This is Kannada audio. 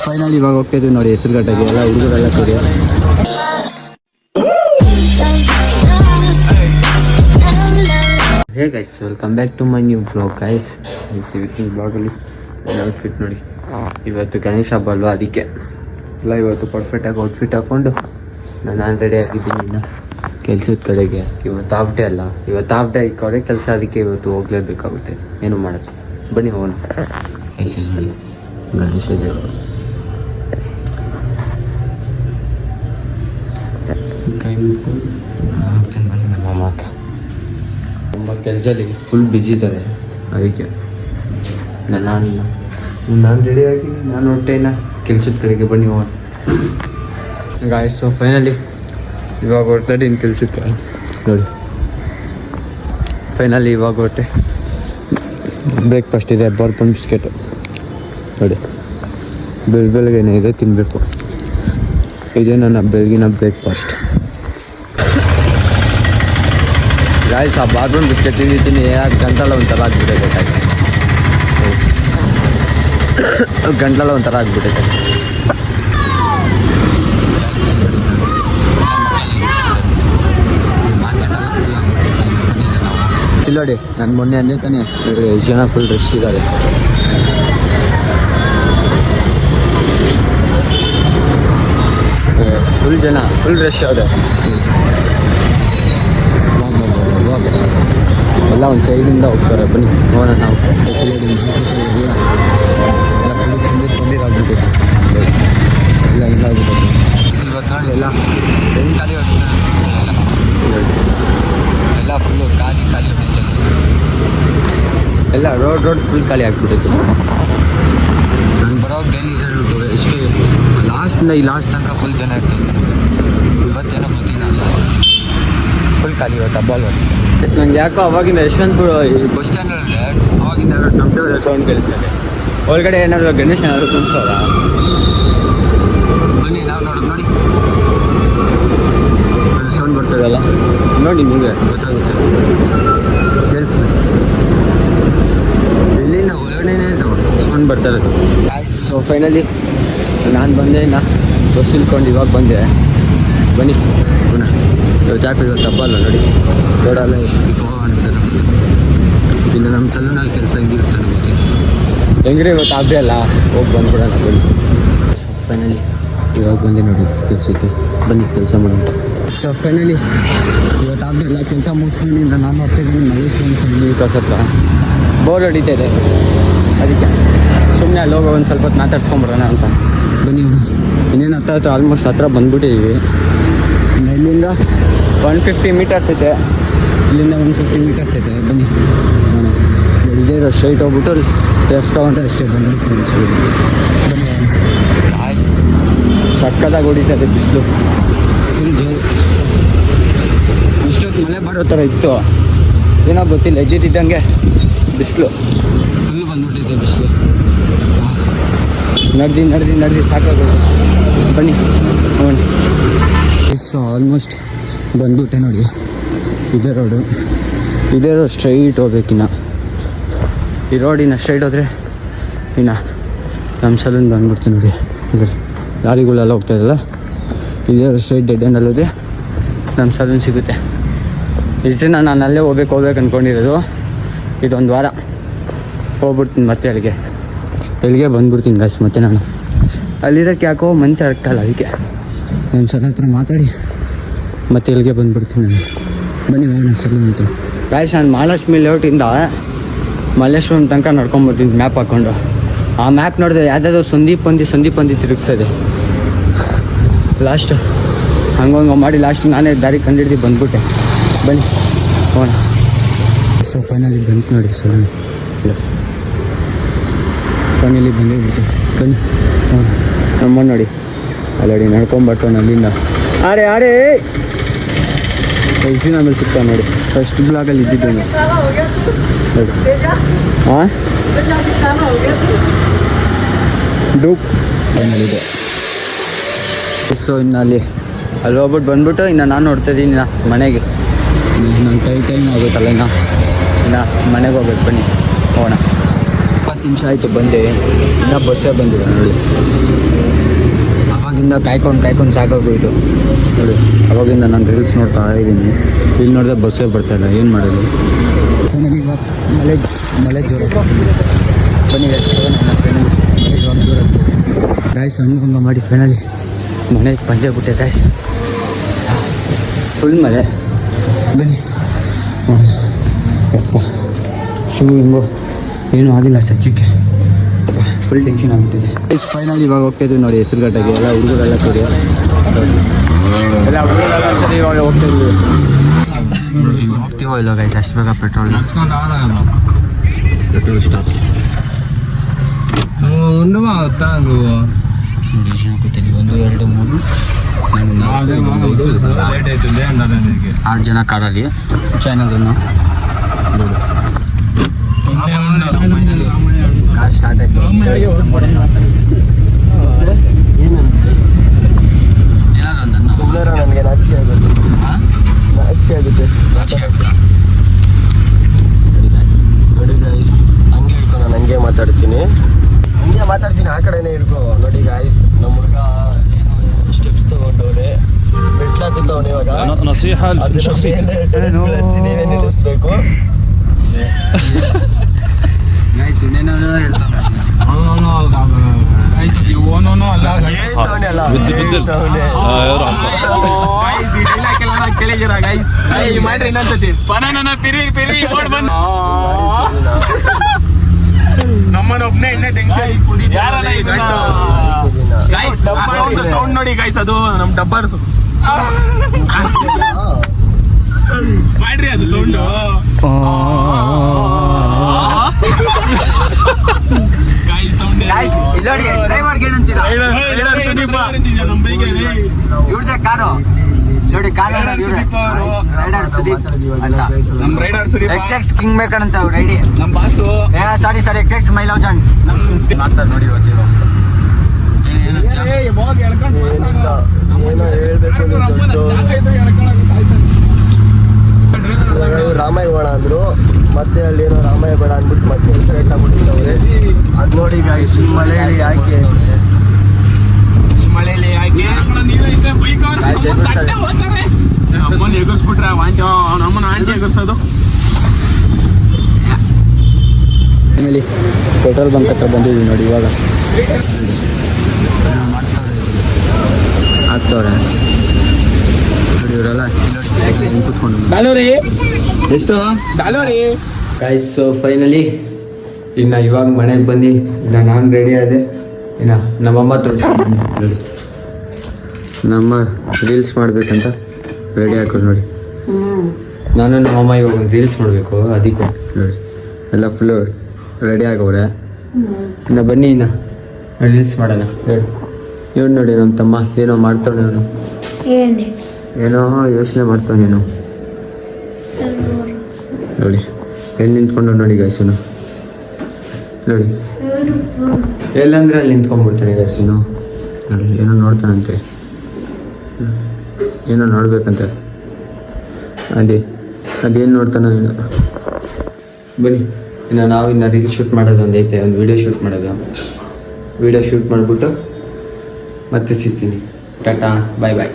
ಫೈನಲ್ ಇವಾಗ ಹೋಗ್ತಿದ್ದೀವಿ ನೋಡಿ ಹೆಸರುಘಟ್ಟಗೆ. ಎಲ್ಲ ಹುಡುಗರೆಲ್ಲ ಸೇರಿ hey guys, welcome back to my new blog guys. ಇವತ್ತಿನ ಬ್ಲಾಗಲ್ಲಿ ಔಟ್ಫಿಟ್ ನೋಡಿ. ಇವತ್ತು ಗಣೇಶ ಹಬ್ಬ ಅಲ್ವಾ, ಅದಕ್ಕೆ ಎಲ್ಲ ಇವತ್ತು ಪರ್ಫೆಕ್ಟಾಗಿ ಔಟ್ಫಿಟ್ ಹಾಕ್ಕೊಂಡು ನಾನು ರೆಡಿ ಆಗಿದ್ದೀನಿ ಇನ್ನು ಕೆಲ್ಸದ ಕಡೆಗೆ. ಇವತ್ತು ಹಾಫ್ ಡೇ ಅಲ್ಲ, ಇವತ್ತು ಹಾಫ್ ಡೇ ಇಕ್ಕವ್ರೆ ಕೆಲಸ, ಅದಕ್ಕೆ ಇವತ್ತು ಹೋಗಲೇಬೇಕಾಗುತ್ತೆ. ಏನು ಮಾಡೋದು, ಬನ್ನಿ ಹೋಗೋಣ. ನೋಡಿ ಗಣೇಶ ದೇವರು ಕೈ ಮುಟ್ಕೊಂಡು ಬನ್ನಿ. ನಮ್ಮ ಮಾತ ತುಂಬ ಕೆಲಸದಲ್ಲಿ ಫುಲ್ ಬ್ಯುಸಿ ಇದ್ದಾರೆ, ಅದಕ್ಕೆ ನಾನು ರೆಡಿ ಆಗಿದ್ದೀನಿ. ನಾನು ಹೊಟ್ಟೆನ ಕೆಲ್ಸದ ಕಡೆಗೆ ಬನ್ನಿ ಹೋಗೋಣ ಗಾಯ್ಸ್. ಸೊ ಫೈನಲಿ ಇವಾಗ ಹೊರ್ತಾ ಇದ್ದೀನಿ ಕೆಲ್ಸಕ್ಕೆ ನೋಡಿ. ಫೈನಲಿ ಇವಾಗ ಹೊಟ್ಟೆ ಬ್ರೇಕ್ಫಾಸ್ಟ್ ಇದೆ, ಬಾರ್ಬನ್ ಬಿಸ್ಕೆಟು ನೋಡಿ. ಬೆಳಗ್ಗೆನೇ ಇದೆ, ತಿನ್ನಬೇಕು. ಇದೇ ನನ್ನ ಬೆಳಗಿನ ಬ್ರೇಕ್ಫಾಸ್ಟ್ ಗಾಯ್ಸ್. ಆ ಬಾರ್ಬನ್ ಬಿಸ್ಕೆಟ್ ತಿಂದಿದ್ದೀನಿ, ಗಂಟಲ ಒಂಥರ ಆಗ್ಬಿಟ್ಟಿದೆ ಗಾಯ್ಸ್, ಗಂಟಲ ಒಂಥರ ಆಗ್ಬಿಟ್ಟಿದೆ. ನೋಡಿ ನಾನು ಮೊನ್ನೆ ಅಂದೇ ತಾನೆ, ಎಷ್ಟು ಜನ ಫುಲ್ ರಶ್ ಇದ್ದಾರೆ. ಫುಲ್ ಜನ, ಫುಲ್ ರಶ್ ಇದೆ ಎಲ್ಲ. ಒಂದು ಸೈಡಿಂದ ಹೋಗ್ತಾರೆ, ಬನ್ನಿ ನೋಡೋಣ. ನಾವು ಬಂದಿರಾಗ್ಬಿಟ್ಟು ಎಲ್ಲ ಹಿಂಗಾಗ್ಬಿಟ್ಟು ಇವತ್ತು ನೋಡಿ ಎಲ್ಲ ಹೆಂಗೆ ಖಾಲಿ ಹೋಗ್ತದೆ, ಎಲ್ಲ ಫುಲ್ಲು ಖಾಲಿ ಹೋಗ್ತದೆ. ಎಲ್ಲ ರೋಡ್ ಫುಲ್ ಖಾಲಿ ಆಗ್ಬಿಟ್ಟಿತ್ತು. ನಾನು ಬರೋ ಡೈಲಿ ರೂಟು ಎಷ್ಟು ಲಾಸ್ಟಿಂದ ಈ ಲಾಸ್ಟ್ ತನಕ ಫುಲ್ ಜನ ಇರ್ತಿತ್ತು. ಇವತ್ತೇನೋ ಗೊತ್ತಿಲ್ಲ, ಅಲ್ಲ ಫುಲ್ ಖಾಲಿ ಇವತ್ತು ಹಬ್ಬ ಅಲ್ವ. ಎಷ್ಟು ನಂಗೆ ಯಾಕೋ ಅವಾಗಿಂದ ಯಶವಂತಪುರ ಬಸ್ ಸ್ಟ್ಯಾಂಡಲ್ಲಿ ಅವಾಗಿಂದ ಯಾರೋ ಟೊಮೆಟೊ ಸೌಂಡ್ ಕೇಳಿಸ್ತದೆ. ಒಳಗಡೆ ಏನಾದರೂ ಗಣೇಶ ಏನಾದರೂ ಕುಣಿಸೋದ, ಬನ್ನಿ ನಾವು ನೋಡೋದು. ನೋಡಿ ಸೌಂಡ್ ಬರ್ತದಲ್ಲ, ನೋಡಿ ನೀವೇ ಗೊತ್ತಾಗುತ್ತೆ. ಕೇಳ್ತೀನಿ ಇಲ್ಲಿಂದ ಒಳಗಡೆನೇ ಸೌಂಡ್ ಬರ್ತಾ ಇರೋದು. ಸೊ ಫೈನಲಿ ನಾನು ಬಂದೆ, ಬಸ್ ಇಳ್ಕೊಂಡು ಇವಾಗ ಬಂದೆ. ಬನ್ನಿ ಪುನಃ ಇವತ್ತು ಯಾಕೆ ಇವತ್ತು ಹಬ್ಬ ಅಲ್ಲ ನೋಡಿ. ದೊಡ್ಡಲ್ಲ ಎಷ್ಟು ಅನಿಸಲ್ಲ. ಇನ್ನು ನಮ್ಮ ಸಲೂನಲ್ಲಿ ಕೆಲಸ ಹೆಂಗಿರುತ್ತೆ ನಮಗೆ, ಹೆಂಗ್ರೆ ಇವತ್ತು ಹಬ್ಬ ಅಲ್ಲ, ಹೋಗಿ ಬಂದ್ಬಿಡೋಣ ಬನ್ನಿ. ಫೈನಲಿ ಇವಾಗ ಬಂದೆ ನೋಡಿ ಕೆಲಸಕ್ಕೆ, ಬನ್ನಿ ಕೆಲಸ ಮಾಡೋಣ. ಸೊ ಫೈನಲಿ ಇವತ್ತು ಹಬ್ಬ ಎಲ್ಲ ಕೆಲಸ ಮುಗಿಸ್ಕೊಂಡಿಂದ ನಾನು ಹೋಗ್ತಿದ್ದೀನಿ ಮಲೇಶ್ವರ ಕಾಸು ಹತ್ರ. ಬೋರ್ ಹೊಡಿತಾ ಇದೆ, ಅದಕ್ಕೆ ಸುಮ್ಮನೆ ಅಲ್ಲಿ ಹೋಗೋ ಒಂದು ಸ್ವಲ್ಪ ಹೊತ್ತು ಮಾತಾಡ್ಸ್ಕೊಂಬರೋಣ ಅಂತ ಬನ್ನಿ. ಇನ್ನೇನು ಹತ್ರ ಆಲ್ಮೋಸ್ಟ್ ಹತ್ರ ಬಂದ್ಬಿಟ್ಟಿದ್ದೀವಿ. ಇಲ್ಲಿಂದ 150 ಮೀಟರ್ಸ್ ಐತೆ, ಇಲ್ಲಿಂದ 150 ಮೀಟರ್ಸ್ ಐತೆ. ಬನ್ನಿ ಇದೇ ಸ್ಟ್ರೈಟ್ ಹೋಗ್ಬಿಟ್ಟು ಲೆಫ್ಟ್ ತೊಗೊಂಡ್ರೆ ಅಷ್ಟೇ ಬಂದ್ಬಿಟ್ಟು ಬನ್ನಿ. ಸಕ್ಕದಾಗಿ ಹೊಡಿತದೆ ಬಿಸಿಲು, ಫುಲ್ ಇಷ್ಟೊತ್ತು ಮಳೆ ಬರೋ ಥರ ಇತ್ತು, ಏನೋ ಗೊತ್ತಿಲ್ಲ, ಹೆಜ್ಜೆತಿದ್ದಂಗೆ ಬಿಸಿಲು ಫುಲ್ ಬಂದ್ಬಿಟ್ಟಿದೆ. ಬಿಸಿಲು ನಡೆದು ಸಾಕಾಗೋದು. ಬನ್ನಿ ಹೋಗೋಣ. ಸೊ ಆಲ್ಮೋಸ್ಟ್ ಬಂದ್ಬಿಟ್ಟೆ ನೋಡಿ. ಇದೇ ರೋಡ್ ಸ್ಟ್ರೈಟ್ ಹೋಗ್ಬೇಕಿನ್ನ. ಈ ರೋಡಿನ ಸ್ಟ್ರೈಟ್ ಹೋದರೆ ಇನ್ನು ನಮ್ಮ ಸಲೂನ್ ಬಂದ್ಬಿಡ್ತೀನಿ ನೋಡಿ. ಲಾರಿಗಳೆಲ್ಲ ಹೋಗ್ತಾಯಿದ್ದಲ್ಲ, ಇದೇ ಸ್ಟ್ರೈಟ್ ಡೆಡ್ ಎಂಡಲ್ಲಿ ಹೋದರೆ ನಮ್ಮ ಸಲೂನ್ ಸಿಗುತ್ತೆ. ಇಷ್ಟು ದಿನ ನಾನು ಅಲ್ಲೇ ಹೋಗ್ಬೇಕು ಅಂದ್ಕೊಂಡಿರೋದು. ಇದೊಂದು ವಾರ ಹೋಗ್ಬಿಡ್ತೀನಿ ಮತ್ತೆ ಎಲ್ಲಿಗೆ ಬಂದ್ಬಿಡ್ತೀನಿ ಗಾಯ್ಸ್. ಮತ್ತೆ ನಾನು ಅಲ್ಲಿರೋಕ್ಕೆ ಯಾಕೋ ಮನಸ್ಸು ಅಡಗ್ತಾಯಿಲ್ಲ, ಅದಕ್ಕೆ ನಮ್ಮ ಸಲ ಹತ್ರ ಮಾತಾಡಿ ಮತ್ತೆ ಎಲ್ಲಿಗೆ ಬಂದ್ಬಿಡ್ತೀನಿ ನಾನು. ಬನ್ನಿ ಹೋಗೋಣ ಸಲೂನ್ ಅಂತ ಗಾಯ್ಸ್. ನಾನು ಮಹಾಲಕ್ಷ್ಮಿ ಲೇಔಟಿಂದ ಮಲ್ಲೇಶ್ವರಂ ತನಕ ನಡ್ಕೊಂಬರ್ತೀನಿ ಮ್ಯಾಪ್ ಹಾಕ್ಕೊಂಡು. ಆ ಮ್ಯಾಪ್ ನೋಡಿದ್ರೆ ಯಾವುದಾದ್ರು ಸಂದೀಪ್ ತಿರುಗಿಸ್ತದೆ. ಲಾಸ್ಟ್ ಹಂಗೆ ಮಾಡಿ ಲಾಸ್ಟ್ ನಾನೇ ದಾರಿ ಕಂಡಿಡ್ದು ಬಂದ್ಬಿಟ್ಟೆ. ಬನ್ನಿ ಹೋಗೋಣ. ಸೊ ಫೈನಲಿ ಬಂತು ನೋಡಿ ಸಲೂನ್. ಫೈನಲಿ ಬಂದಿಬಿಟ್ಟು ಬನ್ನಿ ನಮ್ಮ ನೋಡಿ ಅಲ್ಲಡಿ ನಡ್ಕೊಂಬರ್ತಾನೆ ಅಲ್ಲಿಂದ. ಆರೆ ಎಷ್ಟು ದಿನ ಆಮೇಲೆ ಸಿಗ್ತಾವೆ ನೋಡಿ. ಫಸ್ಟ್ ಬ್ಲಾಗಲ್ಲಿ ಇದ್ದಿದ್ದೇನೆ ನೋಡಿ. ಹಾಂ ಡೂಪ್ ಇದೆ. ಸೊ ಇನ್ನು ಅಲ್ಲಿ ಹೋಗ್ಬಿಟ್ಟು ಬಂದ್ಬಿಟ್ಟು ಇನ್ನು ನಾನು ನೋಡ್ತಾಯಿದ್ದೀನಿ ಮನೆಗೆ. ನನ್ನ ಟೈಮ್ ಆಗುತ್ತಲ್ಲ, ಇನ್ನು ಮನೆಗೆ ಹೋಗ್ಬೇಕು. ಬನ್ನಿ ಹೋಗೋಣ. ನಿಮಿಷ ಆಯಿತು ಬಂದೆ, ಇನ್ನೂ ಬಸ್ಸೇ ಬಂದಿಲ್ಲ ನೋಡಿ. ಅವಾಗಿಂದ ಕಾಯ್ಕೊಂಡು ಸಾಕಾಗೋಯ್ತು ನೋಡಿ. ಅವಾಗಿಂದ ನಾನು ರೀಲ್ಸ್ ನೋಡ್ತಾ ಇದ್ದೀನಿ, ಇಲ್ಲಿ ನೋಡಿದ್ರೆ ಬಸ್ಸೇ ಬರ್ತಾಯಿಲ್ಲ, ಏನು ಮಾಡೋದು. ಮಳೆ ಜೋರ ಬನ್ನಿ ನನ್ನ ಫ್ರೆಂಡಲ್ಲಿ ಮಳೆ ಜೋರ ಗಾಯ್ಸ್ ಹಂಗ ಮಾಡಿ ಫ್ರೆಂಡಲ್ಲಿ ಮನೆಗೆ ಪಂಜೆ ಬಿಟ್ಟೆ ಗಾಯ್ಸ್, ಫುಲ್ ಮಳೆ. ಬನ್ನಿ ಶೂ ಹಿಂಗೋ ಏನೂ ಆಗಿಲ್ಲ ಸದ್ಯಕ್ಕೆ, ಫುಲ್ ಟೆನ್ಷನ್ ಆಗಿಬಿಟ್ಟಿದೆ. ಫೈನಲ್ ಇವಾಗ ಹೋಗ್ತಾಯಿದ್ವಿ ನೋಡಿ ಹೆಸರುಘಟ್ಟಗೆ, ಎಲ್ಲ ಹುಡುಗರೆಲ್ಲ ಸೇರಿ ಇವಾಗ ಹೋಗ್ತಾಯಿದ್ವಿ. ಹೋಗ್ತೀವೋ ಇಲ್ಲ ಗೈಸ್, ಅಷ್ಟು ಬೇಗ ಪೆಟ್ರೋಲ್ ಸ್ಟಾಪ್ ನೋಡಿ. ಕೂತೀವಿ 1 2 3 6 ಜನ ಕಾರಲ್ಲಿ. ಚಾನಲ್ನ ಸ್ಟಾರ್ಟ್ ಆಯ್ತು. ಏನಾದ್ರು ನನಗೆ ನಾಚಿಕೆ ಆಗುತ್ತೆ ನೋಡಿ ಗಾಯ್ಸ್. ಹಂಗೆ ಹಿಡ್ಕೊ, ನಾನು ಹಂಗೆ ಮಾತಾಡ್ತೀನಿ ಆ ಕಡೆನೇ ಹಿಡ್ಕೊ ನೋಡಿ ಗಾಯ್ಸ್. ನಮ್ಮ ಹುಡುಗ ಸ್ಟೆಪ್ಸ್ ತಗೊಂಡವ್ರೆ, ಮೆಟ್ಲಾತವನು ಇವಾಗ. ನೀವೇ ನಿಲ್ಲಿಸ್ಬೇಕು ಗೈಸ್. ಇನ್ನೇನೋ ಹೇಳ್ತಾನೆ ನಮ್ಮನೊಬ್ನೇ ಸೌಂಡ್ ನೋಡಿ ಗೈಸ್, ಅದು ನಮ್ ಡಬ್ಬರ್ ಮಾಡ್ರಿ ಅದು ಸೌಂಡ್. ಕಿಂಗ್ ಬೇಕಂತ ರೆಡಿ ನಮ್ boss. Sorry ex my love ಜಾನ್ ಮಾತಾಡ್ ನೋಡಿ. ರಾಮಾಯ ಬೇಡ ಅಂದ್ರು, ಮತ್ತೆ ಅಲ್ಲಿ ಏನೋ ರಾಮಾಯ ಬೇಡ ಅಂದ್ಬಿಟ್ಟು ಮತ್ತೆ ಹೆಸರು ಇಟ್ಟಾಗ್ಬಿಟ್ಟಿದ್ದವ್ರೆ. ಅದು ನೋಡಿ ಗಾಯ್ಸ್, ಮಳೆಯಲ್ಲಿ ಯಾಕೆ ಅಮ್ಮನ ಎಗರ್ಸ್ಬಿಟ್ರೆ ನಮ್ಮನ ಆಂಟಿ ಎಗರ್ಸೋದು. ಆಮೇಲೆ ಪೆಟ್ರೋಲ್ ಬಂಕ್ ಹತ್ರ ಬಂದಿದ್ದೀವಿ ನೋಡಿ. ಇವಾಗ ಆಗ್ತವ್ರೆ ನೋಡಿ ಇವರೆಲ್ಲ ಕೂತ್ಕೊಂಡು. ಎಷ್ಟು ಗಾಯ್ಸ್? ಸೊ ಫೈನಲಿ ಇನ್ನು ಇವಾಗ ಮನೆಗೆ ಬಂದು ಇನ್ನು ನಾನು ರೆಡಿ ಆದೆ. ಇನ್ನು ನಮ್ಮಮ್ಮ ತೋರಿಸ್ತೀನಿ ನೋಡಿ, ನಮ್ಮ ರೀಲ್ಸ್ ಮಾಡಬೇಕಂತ ರೆಡಿ ಹಾಕೋದು ನೋಡಿ. ನಾನು ನಮ್ಮಮ್ಮ ಇವಾಗ ಒಂದು ರೀಲ್ಸ್ ಮಾಡಬೇಕು, ಅದಕ್ಕೆ ನೋಡಿ ಎಲ್ಲ ಫುಲ್ಲು ರೆಡಿ ಆಗೋರೆ. ಇನ್ನು ಬನ್ನಿ ಇನ್ನು ರೀಲ್ಸ್ ಮಾಡೋಣ. ಹೇಳಿ ಇವ್ನು ನೋಡಿ ನಮ್ಮ ತಮ್ಮ ಏನೋ ಮಾಡ್ತಾವೆ, ಅವನು ಏನೋ ಯೋಚನೆ ಮಾಡ್ತಾವೆ. ನೀನು ನೋಡಿ ಎಲ್ಲಿ ನಿಂತ್ಕೊಂಡು ನೋಡಿ ಗಾಯ್ಸನು ನೋಡಿ, ಎಲ್ಲಂದ್ರೆ ಅಲ್ಲಿ ನಿಂತ್ಕೊಂಡ್ಬಿಡ್ತಾನೆ ಗಾಯ್ಸನು ನೋಡಿ. ಏನೋ ನೋಡ್ತಾನಂತೆ, ಏನೋ ನೋಡ್ಬೇಕಂತೆ. ಅದೇನು ನೋಡ್ತಾನೆ ಏನೋ. ಬನ್ನಿ ಇನ್ನು ನಾವು ಇನ್ನು ರೀಲ್ ಶೂಟ್ ಮಾಡೋದು ಒಂದು ಐತೆ, ಒಂದು ವೀಡಿಯೋ ಶೂಟ್ ಮಾಡೋದು. ವೀಡಿಯೋ ಶೂಟ್ ಮಾಡಿಬಿಟ್ಟು ಮತ್ತೆ ಸಿಗ್ತೀನಿ. ಟಾಟಾ ಬಾಯ್ ಬಾಯ್.